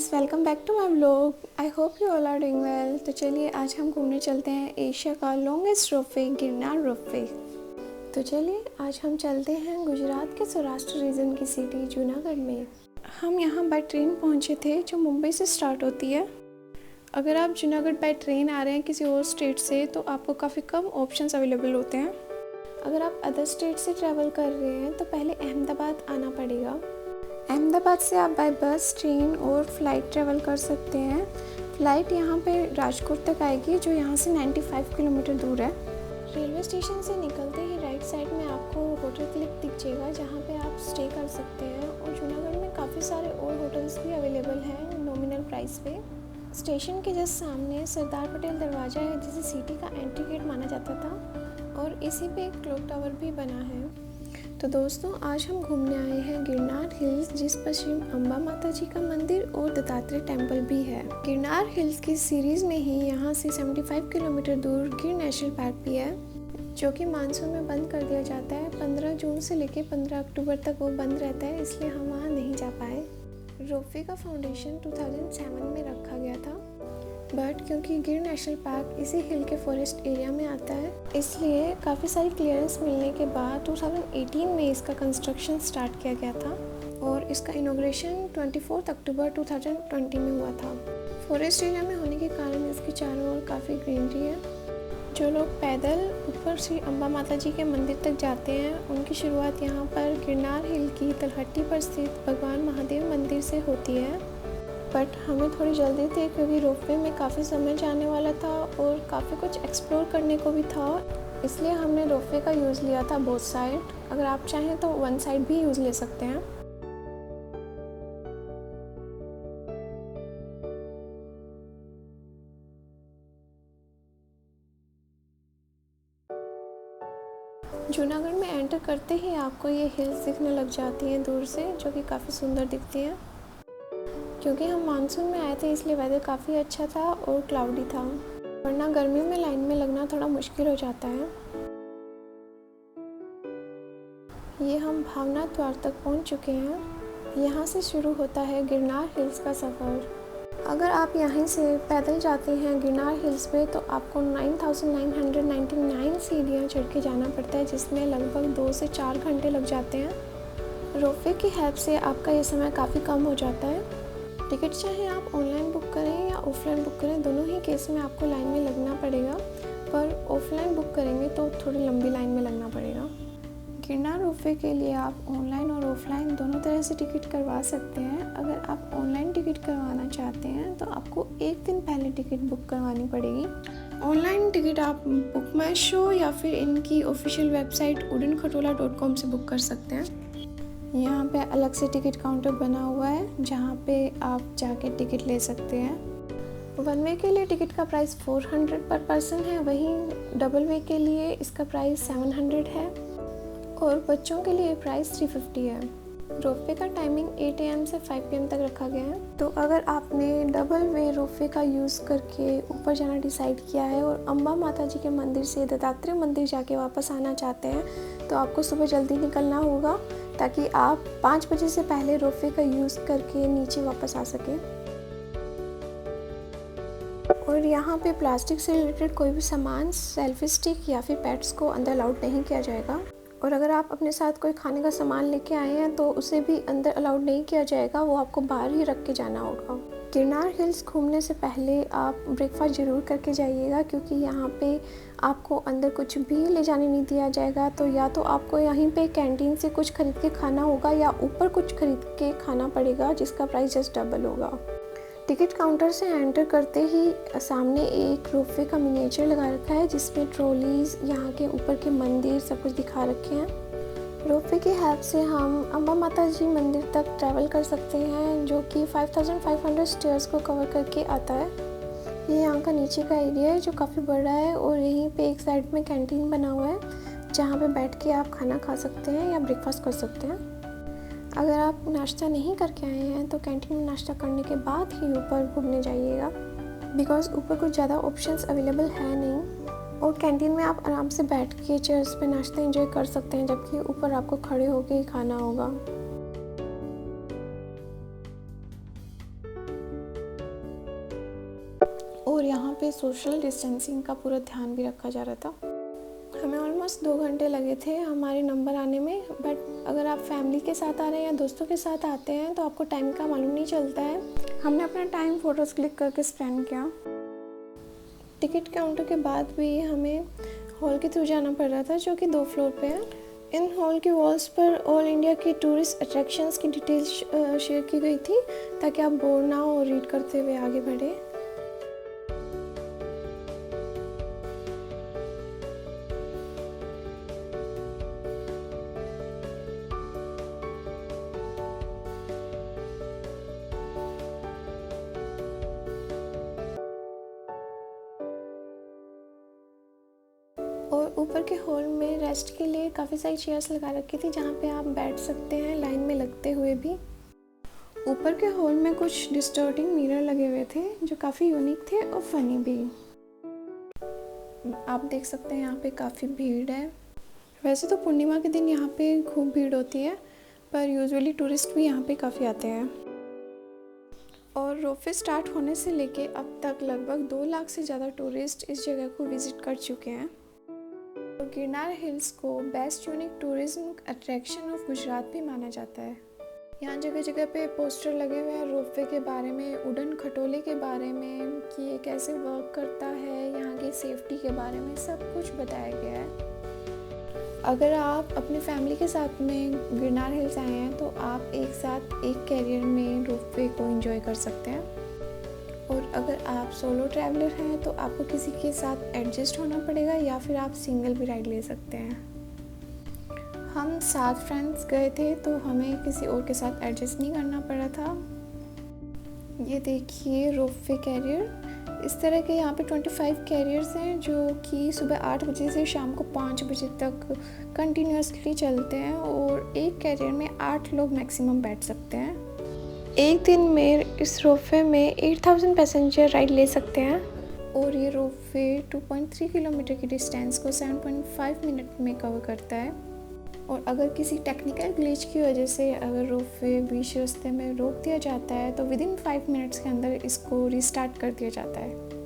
Friends, welcome back to my vlog. I hope you all are doing well. तो चलिए आज हम घूमने चलते हैं एशिया का लॉन्गेस्ट रोपवे गिरनार रोपवे। तो चलिए आज हम चलते हैं गुजरात के सौराष्ट्र रीजन की सिटी जूनागढ़ में। हम यहाँ बाय ट्रेन पहुँचे थे जो मुंबई से स्टार्ट होती है। अगर आप जूनागढ़ बाय ट्रेन आ रहे हैं किसी और स्टेट से तो आपको काफ़ी कम ऑप्शंस अवेलेबल होते हैं। अगर आप अदर स्टेट से ट्रैवल कर रहे हैं तो पहले अहमदाबाद आना पड़ेगा। अहमदाबाद से आप बाय बस, ट्रेन और फ्लाइट ट्रैवल कर सकते हैं। फ़्लाइट यहाँ पे राजकोट तक आएगी जो यहाँ से 95 किलोमीटर दूर है। रेलवे स्टेशन से निकलते ही राइट साइड में आपको होटल क्लिक दिख जाएगा जहाँ पे आप स्टे कर सकते हैं। और जूनागढ़ में काफ़ी सारे और होटल्स भी अवेलेबल हैं नॉमिनल प्राइस पे। स्टेशन के जस्ट सामने सरदार पटेल दरवाज़ा है जिसे सिटी का एंट्री गेट माना जाता था और इसी पे एक क्लॉक टावर भी बना है। तो दोस्तों आज हम घूमने आए हैं गिरनार हिल्स, जिस पर श्री अम्बा माता जी का मंदिर और दत्तात्रेय टेम्पल भी है। गिरनार हिल्स की सीरीज में ही यहाँ से 75 किलोमीटर दूर गिर नेशनल पार्क भी है जो कि मानसून में बंद कर दिया जाता है। 15 जून से लेकर 15 अक्टूबर तक वो बंद रहता है, इसलिए हम वहाँ नहीं जा पाए। रोपवे का फाउंडेशन 2007 में रखा गया था, बट क्योंकि गिर नेशनल पार्क इसी हिल के फॉरेस्ट एरिया में आता है इसलिए काफ़ी सारी क्लियरेंस मिलने के बाद 2018 में इसका कंस्ट्रक्शन स्टार्ट किया गया था और इसका इनॉग्रेशन 24 अक्टूबर 2020 में हुआ था। फॉरेस्ट एरिया में होने के कारण इसके चारों ओर काफ़ी ग्रीनरी है। जो लोग पैदल ऊपर श्री अम्बा माता जी के मंदिर तक जाते हैं उनकी शुरुआत यहाँ पर गिरनार हिल की तलहटी पर स्थित भगवान महादेव मंदिर से होती है। बट हमें थोड़ी जल्दी थी क्योंकि रोपवे में काफ़ी समय जाने वाला था और काफ़ी कुछ एक्सप्लोर करने को भी था, इसलिए हमने रोपवे का यूज़ लिया था बोथ साइड। अगर आप चाहें तो वन साइड भी यूज़ ले सकते हैं। जूनागढ़ में एंटर करते ही आपको ये हिल्स दिखने लग जाती हैं दूर से, जो कि काफ़ी सुंदर दिखती हैं। क्योंकि हम मानसून में आए थे इसलिए वेदर काफ़ी अच्छा था और क्लाउडी था, वरना गर्मियों में लाइन में लगना थोड़ा मुश्किल हो जाता है। ये हम भावनाथ द्वार तक पहुंच चुके हैं। यहाँ से शुरू होता है गिरनार हिल्स का सफ़र। अगर आप यहीं से पैदल जाते हैं गिरनार हिल्स पे तो आपको 9,999 सीढ़ियाँ चढ़ के जाना पड़ता है, जिसमें लगभग 2 से 4 घंटे लग जाते हैं। रोपवे की हेल्प से आपका ये समय काफ़ी कम हो जाता है। टिकट चाहे आप ऑनलाइन बुक करें या ऑफलाइन बुक करें, दोनों ही केस में आपको लाइन में लगना पड़ेगा, पर ऑफलाइन बुक करेंगे तो थोड़ी लंबी लाइन में लगना पड़ेगा। गिरनार रोपवे के लिए आप ऑनलाइन और ऑफलाइन दोनों तरह से टिकट करवा सकते हैं। अगर आप ऑनलाइन टिकट करवाना चाहते हैं तो आपको एक दिन पहले टिकट बुक करवानी पड़ेगी। ऑनलाइन टिकट आप बुक माई शो या फिर इनकी ऑफिशियल वेबसाइट udankhatola.com से बुक कर सकते हैं। यहाँ पे अलग से टिकट काउंटर बना हुआ है जहाँ पे आप जाके टिकट ले सकते हैं। वन वे के लिए टिकट का प्राइस 400 पर पर्सन है, वहीं डबल वे के लिए इसका प्राइस 700 है और बच्चों के लिए प्राइस 350 है। रोपवे का टाइमिंग 8 AM से 5 PM तक रखा गया है। तो अगर आपने डबल वे रोपवे का यूज़ करके ऊपर जाना डिसाइड किया है और अम्बा माता जी के मंदिर से दत्तात्रेय मंदिर जाके वापस आना चाहते हैं तो आपको सुबह जल्दी निकलना होगा ताकि आप 5 बजे से पहले रोपवे का यूज़ करके नीचे वापस आ सकें। और यहाँ पे प्लास्टिक से रिलेटेड कोई भी सामान, सेल्फी स्टिक या फिर पेट्स को अंदर अलाउड नहीं किया जाएगा। और अगर आप अपने साथ कोई खाने का सामान लेके आए हैं तो उसे भी अंदर अलाउड नहीं किया जाएगा, वो आपको बाहर ही रख के जाना होगा। गिरनार हिल्स घूमने से पहले आप ब्रेकफास्ट ज़रूर करके जाइएगा क्योंकि यहाँ पे आपको अंदर कुछ भी ले जाने नहीं दिया जाएगा। तो या तो आपको यहीं पे कैंटीन से कुछ खरीद के खाना होगा या ऊपर कुछ खरीद के खाना पड़ेगा जिसका प्राइस जस्ट डबल होगा। टिकट काउंटर से एंटर करते ही सामने एक रोपवे का मिनिएचर लगा रखा है जिसमें ट्रॉलीज, यहाँ के ऊपर के मंदिर सब कुछ दिखा रखे हैं। रोपवे की हेल्प से हम अम्बा माता जी मंदिर तक ट्रैवल कर सकते हैं जो कि 5500 स्टेयर्स को कवर करके आता है। ये यहाँ का नीचे का एरिया है जो काफ़ी बड़ा है और यहीं पे एक साइड में कैंटीन बना हुआ है जहाँ पे बैठ के आप खाना खा सकते हैं या ब्रेकफास्ट कर सकते हैं। अगर आप नाश्ता नहीं करके आए हैं तो कैंटीन में नाश्ता करने के बाद ही ऊपर घूमने जाइएगा, बिकॉज़ ऊपर कुछ ज़्यादा ऑप्शंस अवेलेबल है नहीं और कैंटीन में आप आराम से बैठ के चेयर्स पे नाश्ता एंजॉय कर सकते हैं, जबकि ऊपर आपको खड़े होके ही खाना होगा। और यहाँ पे सोशल डिस्टेंसिंग का पूरा ध्यान भी रखा जा रहा था। हमें ऑलमोस्ट 2 घंटे लगे थे हमारे नंबर आने में, बट अगर आप फैमिली के साथ आ रहे हैं या दोस्तों के साथ आते हैं तो आपको टाइम का मालूम नहीं चलता है। हमने अपना टाइम फ़ोटोज़ क्लिक करके स्पेंड किया। टिकट काउंटर के बाद भी हमें हॉल के थ्रू जाना पड़ रहा था, जो कि 2 फ्लोर पे है। इन हॉल की वॉल्स पर ऑल इंडिया की टूरिस्ट अट्रैक्शंस की डिटेल्स शेयर की गई थी, ताकि आप बोर ना हो और रीड करते हुए आगे बढ़े। और ऊपर के हॉल में रेस्ट के लिए काफ़ी सारी चेयर्स लगा रखी थी, जहाँ पे आप बैठ सकते हैं लाइन में लगते हुए भी। ऊपर के हॉल में कुछ डिस्टॉर्टिंग मिरर लगे हुए थे जो काफ़ी यूनिक थे और फनी भी। आप देख सकते हैं यहाँ पे काफ़ी भीड़ है। वैसे तो पूर्णिमा के दिन यहाँ पे खूब भीड़ होती है, पर यूजुअली टूरिस्ट भी यहाँ पे काफ़ी आते हैं। और रोपवे स्टार्ट होने से लेके अब तक लगभग 2 लाख से ज़्यादा टूरिस्ट इस जगह को विज़िट कर चुके हैं। और गिरनार हिल्स को best unique tourism attraction of Gujarat भी माना जाता है। यहाँ जगह जगह पे पोस्टर लगे हुए हैं रोपवे के बारे में, उड़न खटोले के बारे में कि ये कैसे वर्क करता है, यहाँ की सेफ्टी के बारे में सब कुछ बताया गया है। अगर आप अपनी फैमिली के साथ में गिरनार हिल्स आए हैं तो आप एक साथ एक कैरियर में रोपवे को एंजॉय कर सकते हैं। और अगर आप सोलो ट्रैवलर हैं तो आपको किसी के साथ एडजस्ट होना पड़ेगा, या फिर आप सिंगल भी राइड ले सकते हैं। हम 7 फ्रेंड्स गए थे तो हमें किसी और के साथ एडजस्ट नहीं करना पड़ा था। ये देखिए रोपवे कैरियर। इस तरह के यहाँ पे 25 कैरियर्स हैं जो कि सुबह 8 बजे से शाम को 5 बजे तक कंटिन्यूसली चलते हैं, और एक कैरियर में 8 लोग मैक्सिमम बैठ सकते हैं। एक दिन में इस रोपवे में 8000 पैसेंजर राइड ले सकते हैं, और ये रोपवे 2.3 किलोमीटर की डिस्टेंस को 7.5 मिनट में कवर करता है। और अगर किसी टेक्निकल ग्लिच की वजह से अगर रोपवे बीच रास्ते में रोक दिया जाता है तो विदिन 5 मिनट्स के अंदर इसको रिस्टार्ट कर दिया जाता है।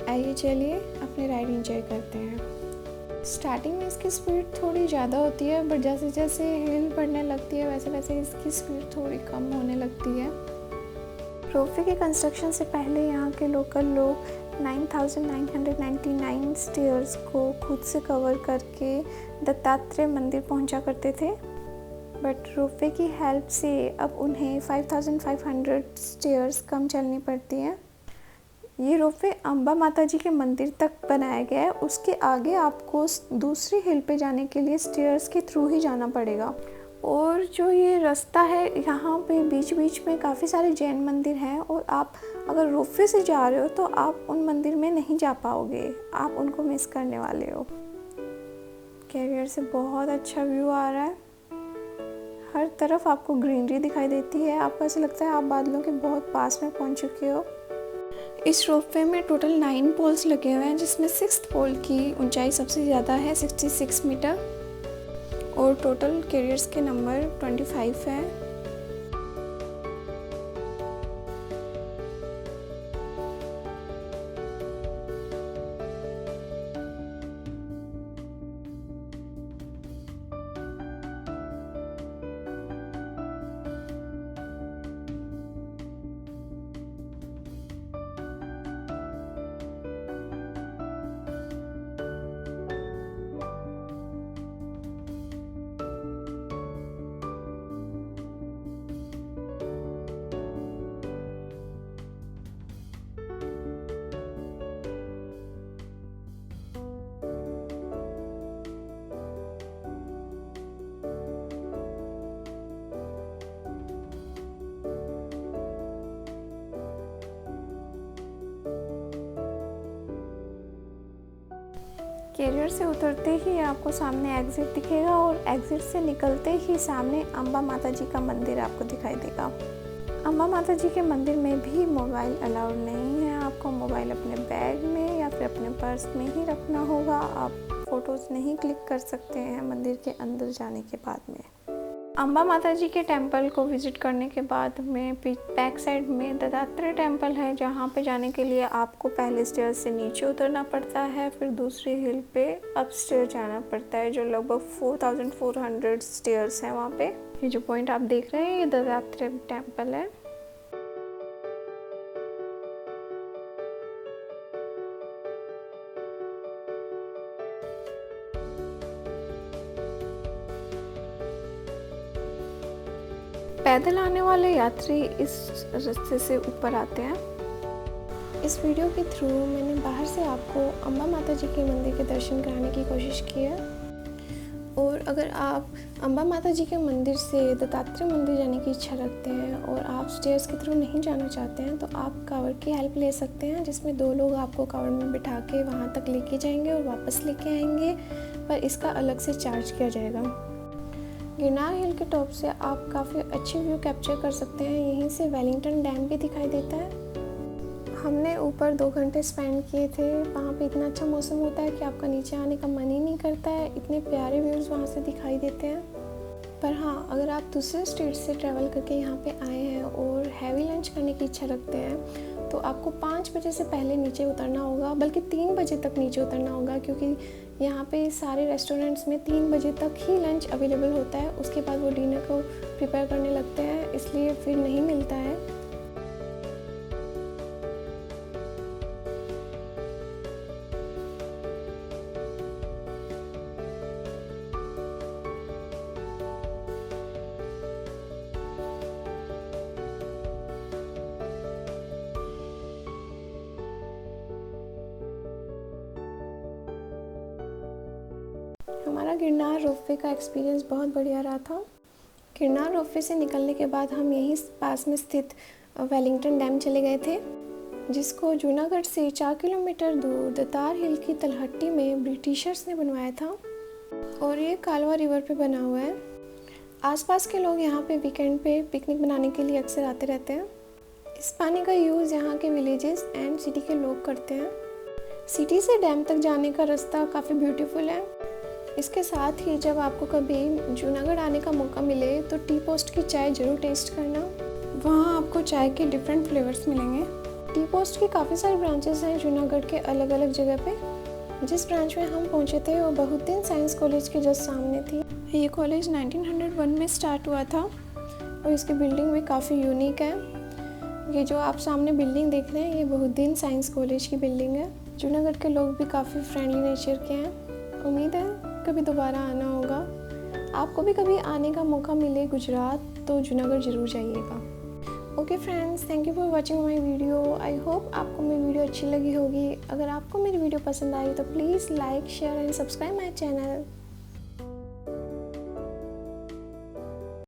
आइए चलिए अपनी राइड एंजॉय करते हैं। स्टार्टिंग में इसकी स्पीड थोड़ी ज़्यादा होती है, बट जैसे जैसे हिल बढ़ने लगती है वैसे वैसे इसकी स्पीड थोड़ी कम होने लगती है। रोपवे के कंस्ट्रक्शन से पहले यहाँ के लोकल लोग 9999 स्टेयर्स को खुद से कवर करके दत्तात्रेय मंदिर पहुँचा करते थे, बट रोपवे की हेल्प से अब उन्हें 5500 स्टेयर्स कम चलनी पड़ती हैं। ये रोपवे अम्बा माता जी के मंदिर तक बनाया गया है। उसके आगे आपको दूसरी हिल पे जाने के लिए स्टेयर्स के थ्रू ही जाना पड़ेगा। और जो ये रास्ता है यहाँ पे बीच बीच में काफ़ी सारे जैन मंदिर हैं, और आप अगर रोपवे से जा रहे हो तो आप उन मंदिर में नहीं जा पाओगे, आप उनको मिस करने वाले हो। कैरियर से बहुत अच्छा व्यू आ रहा है, हर तरफ आपको ग्रीनरी दिखाई देती है, आपको ऐसा लगता है आप बादलों के बहुत पास में पहुँच चुके हो। इस रोपवे में टोटल 9 पोल्स लगे हुए हैं, जिसमें 6th पोल की ऊंचाई सबसे ज़्यादा है 66 मीटर, और टोटल कैरियर्स के नंबर 25 है। कैरियर से उतरते ही आपको सामने एग्जिट दिखेगा, और एग्जिट से निकलते ही सामने अम्बा माता जी का मंदिर आपको दिखाई देगा। अम्बा माता जी के मंदिर में भी मोबाइल अलाउड नहीं है, आपको मोबाइल अपने बैग में या फिर अपने पर्स में ही रखना होगा। आप फ़ोटोज़ नहीं क्लिक कर सकते हैं मंदिर के अंदर जाने के बाद में। अंबा माता जी के टेंपल को विज़िट करने के बाद में बैक साइड में दत्तात्रेय टेंपल है, जहाँ पे जाने के लिए आपको पहले स्टेयर से नीचे उतरना पड़ता है, फिर दूसरी हिल पे अप स्टेयर जाना पड़ता है, जो लगभग 4400 स्टेयर्स हैं वहाँ पे। ये जो पॉइंट आप देख रहे हैं ये दत्तात्रेय टेंपल है। पैदल आने वाले यात्री इस रास्ते से ऊपर आते हैं। इस वीडियो के थ्रू मैंने बाहर से आपको अंबा माता जी के मंदिर के दर्शन कराने की कोशिश की है। और अगर आप अंबा माता जी के मंदिर से दत्तात्रेय मंदिर जाने की इच्छा रखते हैं और आप स्टेयर्स के थ्रू नहीं जाना चाहते हैं, तो आप कावड़ की हेल्प ले सकते हैं, जिसमें 2 लोग आपको कावड़ में बिठा के वहाँ तक लेके जाएंगे और वापस लेके आएंगे, पर इसका अलग से चार्ज किया जाएगा। गिरनार हिल के टॉप से आप काफ़ी अच्छी व्यू कैप्चर कर सकते हैं। यहीं से वेलिंगटन डैम भी दिखाई देता है। हमने ऊपर 2 घंटे स्पेंड किए थे। वहाँ पे इतना अच्छा मौसम होता है कि आपका नीचे आने का मन ही नहीं करता है, इतने प्यारे व्यूज़ वहाँ से दिखाई देते हैं। पर हाँ, अगर आप दूसरे स्टेट से ट्रैवल करके यहाँ पे आए हैं और हैवी लंच करने की इच्छा रखते हैं, तो आपको 5 बजे से पहले नीचे उतरना होगा, बल्कि 3 बजे तक नीचे उतरना होगा, क्योंकि यहाँ पे सारे रेस्टोरेंट्स में 3 बजे तक ही लंच अवेलेबल होता है। उसके बाद वो डिनर को प्रिपेयर करने लगते हैं, इसलिए फिर नहीं मिलता है। हमारा गिरनार रोपवे का एक्सपीरियंस बहुत बढ़िया रहा था। गिरनार रोपवे से निकलने के बाद हम यहीं पास में स्थित वेलिंगटन डैम चले गए थे, जिसको जूनागढ़ से 4 किलोमीटर दूर दतार हिल की तलहट्टी में ब्रिटिशर्स ने बनवाया था और ये कालवा रिवर पे बना हुआ है। आसपास के लोग यहाँ पे वीकेंड पे पिकनिक बनाने के लिए अक्सर आते रहते हैं। इस पानी का यूज़ यहाँ के विलेजेस एंड सिटी के लोग करते हैं। सिटी से डैम तक जाने का रास्ता काफ़ी ब्यूटीफुल है। इसके साथ ही जब आपको कभी जूनागढ़ आने का मौका मिले तो टी पोस्ट की चाय ज़रूर टेस्ट करना। वहाँ आपको चाय के डिफरेंट फ्लेवर्स मिलेंगे। टी पोस्ट की काफ़ी सारे ब्रांचेस हैं जूनागढ़ के अलग अलग जगह पे। जिस ब्रांच में हम पहुँचे थे वो बहुद्दीन साइंस कॉलेज के जस्ट सामने थी। ये कॉलेज 1901 में स्टार्ट हुआ था और इसकी बिल्डिंग भी काफ़ी यूनिक है। ये जो आप सामने बिल्डिंग देख रहे हैं ये बहुद्दीन साइंस कॉलेज की बिल्डिंग है। जूनागढ़ के लोग भी काफ़ी फ्रेंडली नेचर के हैं। उम्मीद है कभी दोबारा आना होगा। आपको भी कभी आने का मौका मिले गुजरात तो जूनागढ़ ज़रूर जाइएगा। Okay friends, thank you for watching my video. I hope आपको मेरी वीडियो अच्छी लगी होगी। अगर आपको मेरी वीडियो पसंद आई तो please like, share and subscribe my channel.